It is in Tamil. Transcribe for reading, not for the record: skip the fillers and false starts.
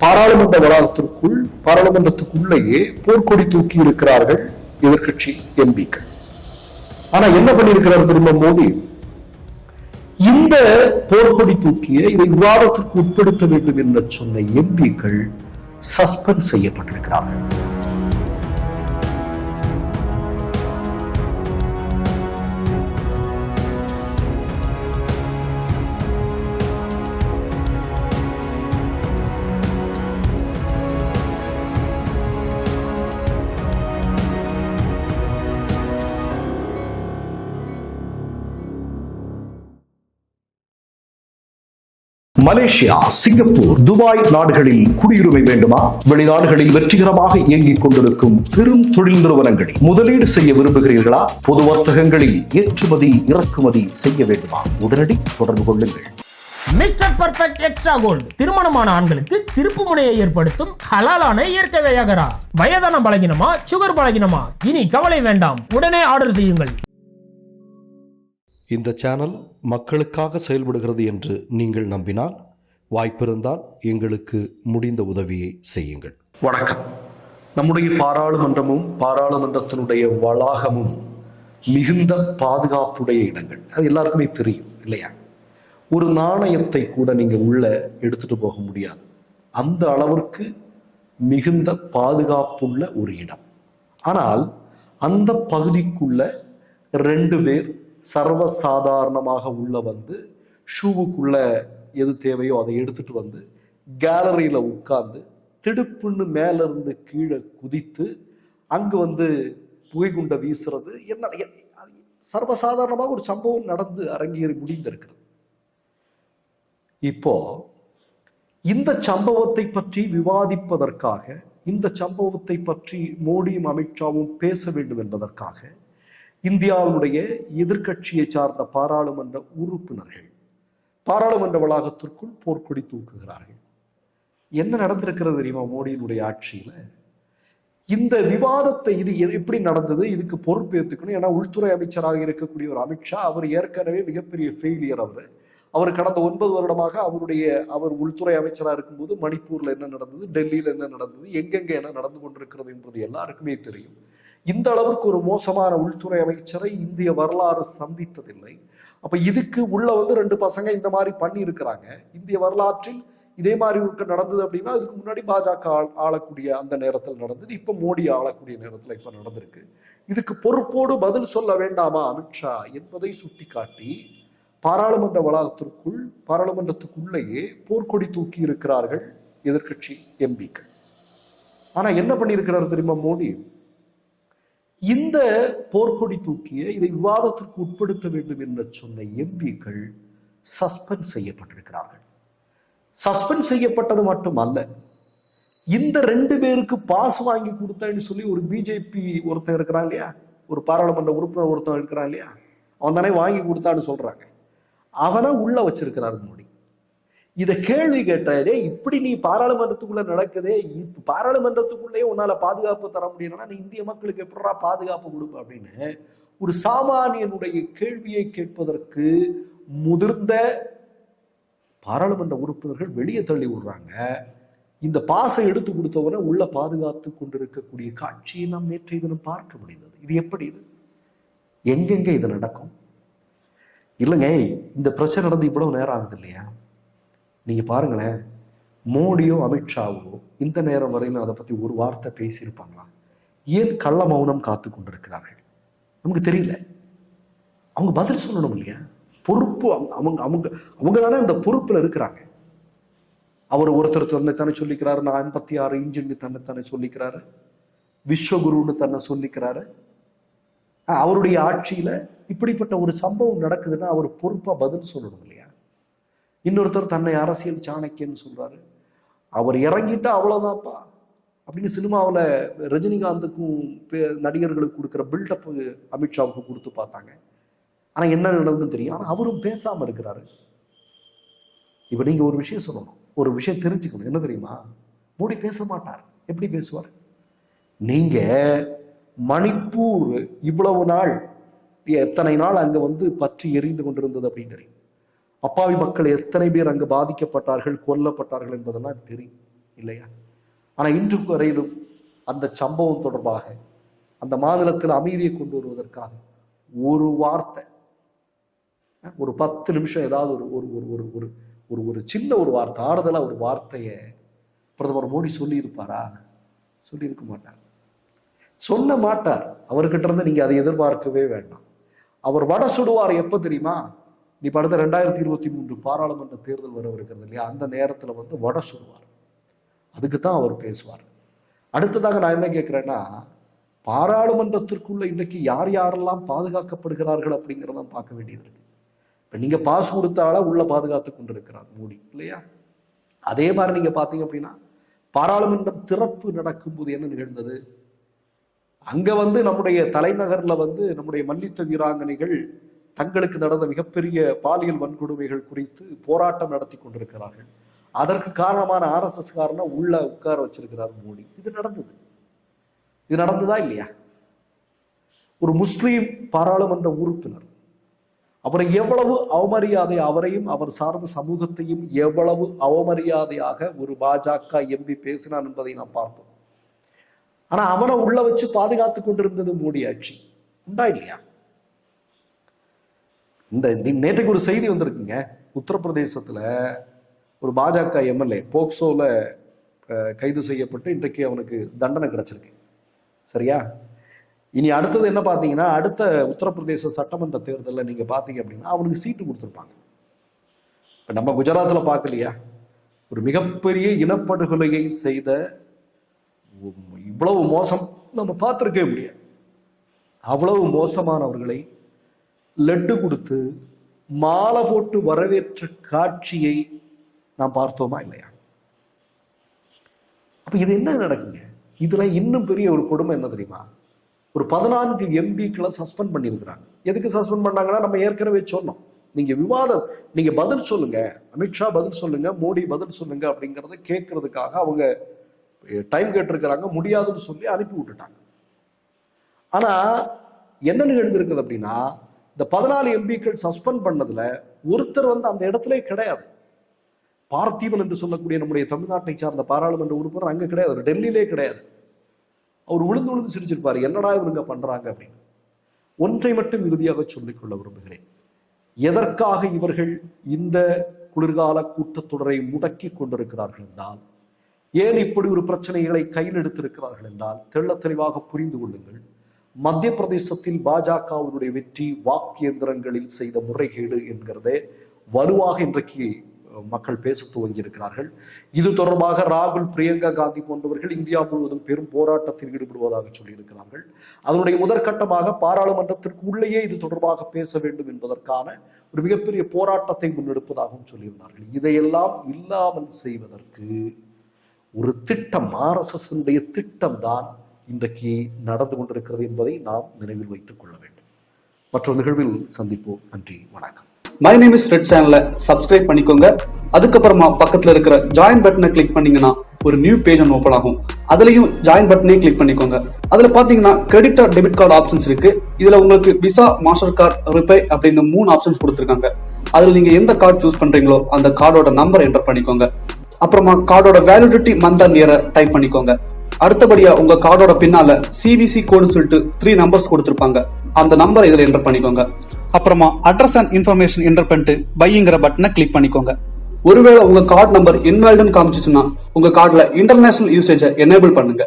பாராளுமன்ற வளாகத்திற்குள் பாராளுமன்றத்துக்குள்ளேயே போர்க்கொடி தூக்கி இருக்கிறார்கள் எதிர்கட்சி எம்பிக்கள். ஆனா என்ன பண்ணியிருக்கிறார் திரும்ப மோடி? இந்த போர்க்கொடி தூக்கிய இதை விவாதத்திற்கு உட்படுத்த வேண்டும் என்று சொன்ன எம்பிக்கள் சஸ்பெண்ட் செய்யப்பட்டிருக்கிறார்கள். மலேசியா, சிங்கப்பூர், துபாய் நாடுகளில் குடியுரிமை வேண்டுமா? வெளிநாடுகளில் வெற்றிகரமாக இயங்கிக் கொண்டிருக்கும் பெரும் தொழில் நிறுவனங்களில் முதலீடு செய்ய விரும்புகிறீர்களா? பொது வர்த்தகங்களில் ஏற்றுமதி இறக்குமதி செய்ய வேண்டுமா? உடனடி தொடர்பு கொள்ளுங்கள். மிஸ்டர் பர்ஃபெக்ட் எக்ஸ்ட்ரா கோல்டு திருமணமான ஆண்களுக்கு திருப்பு முனையை ஏற்படுத்தும் ஹலாலான இயற்கை வியாகரா. வயதான பலகினமா, சுகர் பலகினமா, இனி கவலை வேண்டாம், உடனே ஆர்டர் செய்யுங்கள். இந்த சேனல் மக்களுக்காக செயல்படுகிறது என்று நீங்கள் நம்பினால், வாய்ப்பிருந்தால் எங்களுக்கு முடிந்த உதவியை செய்யுங்கள். வணக்கம். நம்முடைய பாராளுமன்றமும் பாராளுமன்றத்தினுடைய வளாகமும் மிகுந்த பாதுகாப்புடைய இடங்கள். அது எல்லாருக்குமே தெரியும் இல்லையா? ஒரு நாணயத்தை கூட நீங்க உள்ள எடுத்துட்டு போக முடியாது. அந்த அளவிற்கு மிகுந்த பாதுகாப்புள்ள ஒரு இடம். ஆனால் அந்த பகுதிக்குள்ள 2 பேர் சர்வசாதாரணமாக உள்ள வந்து ஷூவுக்குள்ள எது தேவையோ அதை எடுத்துட்டு வந்து கேலரியில உட்கார்ந்து திடுப்புன்னு மேல இருந்து கீழே குதித்து அங்கு வந்து புகைக்குண்டை வீசுறது என்ன சர்வசாதாரணமாக ஒரு சம்பவம் நடந்து அரங்கேறி முடிந்திருக்கிறது. இப்போ இந்த சம்பவத்தை பற்றி விவாதிப்பதற்காக, இந்த சம்பவத்தை பற்றி மோடியும் அமித்ஷாவும் பேச வேண்டும் என்பதற்காக இந்தியாவுடைய எதிர்கட்சியை சார்ந்த பாராளுமன்ற உறுப்பினர்கள் பாராளுமன்ற வளாகத்திற்குள் போர்க்கொடி தூக்குகிறார்கள். என்ன நடந்திருக்கிறது தெரியுமா? மோடியினுடைய ஆட்சியில இந்த விவாதத்தை இது எப்படி நடந்தது, இதுக்கு பொறுப்பேற்றுக்கணும். ஏன்னா உள்துறை அமைச்சராக இருக்கக்கூடிய ஒரு அமித்ஷா, அவர் ஏற்கனவே மிகப்பெரிய ஃபெயிலியர். அவர் கடந்த 9 வருடமாக அவர் உள்துறை அமைச்சராக இருக்கும்போது மணிப்பூர்ல என்ன நடந்தது, டெல்லியில என்ன நடந்தது, எங்கெங்க என்ன நடந்து கொண்டிருக்கிறது என்பது எல்லாருக்குமே தெரியும். இந்த அளவுக்கு ஒரு மோசமான உள்துறை அமைச்சரை இந்திய வரலாறு சந்தித்ததில்லை. அப்ப இதுக்கு உள்ள வந்து 2 பசங்க இந்த மாதிரி பண்ணி இருக்கிறாங்க. இந்திய வரலாற்றில் இதே மாதிரி நடந்தது அப்படின்னா அதுக்கு முன்னாடி பாஜக ஆளக்கூடிய அந்த நேரத்தில் நடந்தது, இப்ப மோடி ஆளக்கூடிய நேரத்தில் இப்ப நடந்திருக்கு. இதுக்கு பொறுப்போடு பதில் சொல்ல வேண்டாமா அமித்ஷா என்பதை சுட்டிக்காட்டி பாராளுமன்ற வளாகத்திற்குள் பாராளுமன்றத்துக்குள்ளேயே போர்க்கொடி தூக்கி இருக்கிறார்கள் எதிர்கட்சி எம்பிக்கள். ஆனா என்ன பண்ணியிருக்கிறார் தெரியுமா மோடி? இந்த போர்க்கொடி தூக்கிய இதை விவாதத்திற்கு உட்படுத்த வேண்டும் என்று சொன்ன எம்பிக்கள் சஸ்பெண்ட் செய்யப்பட்டிருக்கிறார்கள். சஸ்பெண்ட் செய்யப்பட்டது மட்டுமல்ல, இந்த 2 பேருக்கு பாஸ் வாங்கி கொடுத்தேன்னு சொல்லி ஒரு பிஜேபி ஒருத்தன் இருக்கிறான் இல்லையா, ஒரு பாராளுமன்ற உறுப்பினர் ஒருத்தன் இருக்கிறான் இல்லையா, அவன் தானே வாங்கி கொடுத்தான்னு சொல்றாங்க. அவனை உள்ள வச்சிருக்கிறார் மோடி. இதை கேள்வி கேட்டாலே, இப்படி நீ பாராளுமன்றத்துக்குள்ள நடக்குதே, பாராளுமன்றத்துக்குள்ளேயே உன்னால பாதுகாப்பு தர முடியும்னா நீ இந்திய மக்களுக்கு எப்படா பாதுகாப்பு கொடுப்ப அப்படின்னு ஒரு சாமானியனுடைய கேள்வியை கேட்பதற்கு முதிர்ந்த பாராளுமன்ற உறுப்பினர்கள் வெளியே தள்ளி விடுறாங்க. இந்த பாசை எடுத்து கொடுத்தவரை உள்ள பாதுகாத்து கொண்டிருக்கக்கூடிய காட்சியை நாம் நேற்றைய தினம் பார்க்க முடிந்தது. இது எப்படி? இது எங்கெங்க இது நடக்கும்? இல்லைங்க, இந்த பிரச்சனை நடந்து இவ்வளவு நேரம் ஆகுது இல்லையா? நீங்க பாருங்களேன், மோடியோ அமித்ஷாவோ இந்த நேரம் வரையிலும் அதை பத்தி ஒரு வார்த்தை பேசியிருப்பாங்களா? ஏன் கள்ள மௌனம் காத்து கொண்டிருக்கிறார்கள்? நமக்கு தெரியல. அவங்க பதில் சொல்லணும் இல்லையா? பொறுப்பு அவங்க தானே அந்த பொறுப்புல இருக்கிறாங்க. அவர் ஒருத்தர் தன்னைத்தானே சொல்லிக்கிறாரு, நான் 56 இன்ச்சுன்னு தன்னைத்தானே சொல்லிக்கிறாரு, விஸ்வகுருன்னு தன்னை சொல்லிக்கிறாரு. அவருடைய ஆட்சியில இப்படிப்பட்ட ஒரு சம்பவம் நடக்குதுன்னா அவர் பொறுப்பா பதில் சொல்லணும் இல்லையா? இன்னொருத்தர் தன்னை அரசியல் சாணக்கியன்னு சொல்றாரு. அவர் இறங்கிட்டா அவ்வளவுதான்ப்பா அப்படின்னு சினிமாவில் ரஜினிகாந்துக்கும் நடிகர்களுக்கு கொடுக்குற பில்டப் அமித்ஷாவுக்கு கொடுத்து பார்த்தாங்க. ஆனா என்ன நடந்ததுன்னு தெரியும். ஆனா அவரும் பேசாம இருக்கிறாரு. இப்ப நீங்க ஒரு விஷயம் சொல்லணும், ஒரு விஷயம் தெரிஞ்சுக்கணும். என்ன தெரியுமா? மோடி பேச மாட்டார். எப்படி பேசுவார்? நீங்க மணிப்பூர் இவ்வளவு நாள் எத்தனை நாள் அங்க வந்து பற்றி எரிந்து கொண்டிருந்தது அப்படின்னு தெரியும். அப்பாவி மக்கள் எத்தனை பேர் அங்கு பாதிக்கப்பட்டார்கள், கொல்லப்பட்டார்கள் என்பதெல்லாம் தெரியும். இல்லையா? ஆனா இன்று வரையிலும் அந்த சம்பவம் தொடர்பாக அந்த மாநிலத்தில் அமைதியை கொண்டு வருவதற்காக ஒரு வார்த்தை, ஒரு 10 நிமிஷம் ஏதாவது ஒரு ஒரு ஒரு ஒரு ஒரு சின்ன ஒரு வார்த்தை, ஆறுதலா ஒரு வார்த்தையை பிரதமர் மோடி சொல்லி இருப்பாரா? சொல்லி இருக்க மாட்டார், சொல்ல மாட்டார். அவர்கிட்ட இருந்து நீங்க அதை எதிர்பார்க்கவே வேண்டாம். அவர் வட சுடுவார் எப்ப தெரியுமா? நீ அடுத்த 2023 பாராளுமன்ற தேர்தல் வர இருக்கிறது இல்லையா, அந்த நேரத்துல வட சுடுவார். அதுக்குத்தான் அவர் பேசுவார். அடுத்ததாக நான் என்ன கேட்கிறேன்னா, பாராளுமன்றத்திற்குள்ள இன்றைக்கு யார் யாரெல்லாம் பாதுகாக்கப்படுகிறார்கள் அப்படிங்கிறத பார்க்க வேண்டியது இருக்கு. இப்ப நீங்க பாஸ் கொடுத்தால உள்ள பாதுகாத்து கொண்டிருக்கிறார் மோடி இல்லையா? அதே மாதிரி நீங்க பாத்தீங்க அப்படின்னா பாராளுமன்றம் திறப்பு நடக்கும்போது என்ன நிகழ்ந்தது? அங்க நம்முடைய தலைநகர்ல நம்முடைய மல்யுத்த வீராங்கனைகள் தங்களுக்கு நடந்த மிகப்பெரிய பாலியல் வன்கொடுமைகள் குறித்து போராட்டம் நடத்தி கொண்டிருக்கிறார்கள். அதற்கு காரணமான RSS காரணம் உள்ள உட்கார வச்சிருக்கிறார் மோடி. இது நடந்ததா இல்லையா? ஒரு முஸ்லீம் பாராளுமன்ற உறுப்பினர் அவரை எவ்வளவு அவமரியாதை, அவரையும் அவர் சார்ந்த சமூகத்தையும் எவ்வளவு அவமரியாதையாக ஒரு பாஜக MP பேசினான் என்பதை நாம் பார்ப்போம். ஆனா அவனை உள்ள வச்சு பாதுகாத்து கொண்டிருந்தது மோடி ஆட்சி. உண்டா இல்லையா? இந்த நேற்றுக்கு ஒரு செய்தி வந்திருக்குங்க. உத்தரப்பிரதேசத்துல ஒரு பாஜக MLA போக்சோல கைது செய்யப்பட்டு இன்றைக்கு அவனுக்கு தண்டனை கிடைச்சிருக்கு. சரியா? இனி அடுத்தது என்ன பார்த்தீங்கன்னா, அடுத்த உத்தரப்பிரதேச சட்டமன்ற தேர்தலில் நீங்க பார்த்தீங்க அப்படின்னா அவனுக்கு சீட்டு கொடுத்துருப்பாங்க. இப்ப நம்ம குஜராத்ல பார்க்கலையா, ஒரு மிகப்பெரிய இனப்படுகொலையை செய்த இவ்வளவு மோசம் நம்ம பார்த்திருக்கவே முடியாது. அவ்வளவு மோசமானவர்களை லட்டு கொடுத்து மாலை போட்டு வரவேற்ற காட்சியை நாம் பார்த்தோமா இல்லையா? அப்ப இது என்ன நடக்குங்க? இதுல இன்னும் பெரிய ஒரு கொடுமை என்ன தெரியுமா? ஒரு 14 MPக்களை சஸ்பெண்ட் பண்ணியிருக்கிறாங்க. எதுக்கு சஸ்பெண்ட் பண்ணாங்கன்னா, நம்ம ஏற்கனவே சொன்னோம், நீங்க பதில் சொல்லுங்க, அமித்ஷா பதில் சொல்லுங்க, மோடி பதில் சொல்லுங்க அப்படிங்கறத கேட்கறதுக்காக அவங்க டைம் கேட்டிருக்கிறாங்க. முடியாதுன்னு சொல்லி அனுப்பி விட்டுட்டாங்க. ஆனா என்ன நிகழ்ந்திருக்குது அப்படின்னா, இந்த 14 MPக்கள் சஸ்பெண்ட் பண்ணதுல ஒருத்தர் அந்த இடத்துல கிடையாது. பார்த்திபன் என்று சொல்லக்கூடிய நம்முடைய தமிழ்நாட்டை சார்ந்த பாராளுமன்ற உறுப்பினர் அங்க கிடையாது, டெல்லியிலே கிடையாது. அவர் விழுந்து சிரிச்சிருப்பாரு, என்னடா இவங்க பண்றாங்க அப்படின்னு. ஒன்றை மட்டும் இறுதியாக சொல்லிக்கொள்ள விரும்புகிறேன். எதற்காக இவர்கள் இந்த குளிர்கால கூட்டத்தொடரை முடக்கி கொண்டிருக்கிறார்கள் என்றால், ஏன் இப்படி ஒரு பிரச்சனைகளை கையில் எடுத்திருக்கிறார்கள் என்றால் தெள்ள தெளிவாக புரிந்து கொள்ளுங்கள். மத்திய பிரதேசத்தில் பாஜகவினுடைய வெற்றி வாக்கு இயந்திரங்களில் செய்த முறைகேடு என்கிறதே வலுவாக இன்றைக்கு மக்கள் பேச துவங்கி இருக்கிறார்கள். இது தொடர்பாக ராகுல், பிரியங்கா காந்தி போன்றவர்கள் இந்தியா முழுவதும் பெரும் போராட்டத்தில் ஈடுபடுவதாக சொல்லியிருக்கிறார்கள். அதனுடைய முதற்கட்டமாக பாராளுமன்றத்திற்கு உள்ளேயே இது தொடர்பாக பேச வேண்டும் என்பதற்கான ஒரு மிகப்பெரிய போராட்டத்தை முன்னெடுப்பதாகவும் சொல்லியிருந்தார்கள். இதையெல்லாம் இல்லாமல் செய்வதற்கு ஒரு திட்டம், RSS திட்டம் தான் இன்றைக்கு நடந்து கொண்டிருக்கிறது என்பதை நாம் நினைவில் வைத்துக் கொள்ள வேண்டும். மற்றொரு நிகழ்வில் சந்திப்போம். நன்றி, வணக்கம். மை நேம் இஸ் ரெட் சேனலை சப்ஸ்கிரைப் பண்ணிக்கோங்க. அதுக்கப்புறமா பக்கத்துல இருக்கிற ஜாயின் பட்டனை கிளிக் பண்ணீங்கன்னா ஒரு நியூ பேஜ் ஓபன் ஆகும். அதுலயும் ஜாயின் பட்டனே கிளிக் பண்ணிக்கோங்க. அதுல பாத்தீங்கன்னா credit R debit card options இருக்கு. இதுல உங்களுக்கு விசா, மாஸ்டர் கார்டு, ரிப்பே அப்படின்னு 3 ஆப்ஷன்ஸ் கொடுத்துருக்காங்க. அதுல நீங்க எந்த கார்டு சூஸ் பண்றீங்களோ அந்த கார்டோட நம்பர் என்டர் பண்ணிக்கோங்க. அப்புறமா கார்டோட வேலிடிட்டி மந்த் அண்ட் இயரை டைப் பண்ணிக்கோங்க. அடுத்தபடியா உங்க கார்டோட பின்னால CVC கோடுன்னு சொல்லிட்டு 3 நம்பர்ஸ் கொடுத்திருப்பாங்க. அந்த நம்பர் இதுல என்டர் பண்ணிக்கோங்க. அப்புறமா அட்ரஸ் அண்ட் இன்ஃபர்மேஷன் என்டர் பண்ணிட்டு பைங்கிற பட்டனை கிளிக் பண்ணிக்கோங்க. ஒருவேளை உங்க கார்டு நம்பர் இன்வாலிட்னு காமிச்சுச்சுன்னா உங்க கார்டுல இன்டர்நேஷனல் யூசேஜை எனேபிள் பண்ணுங்க.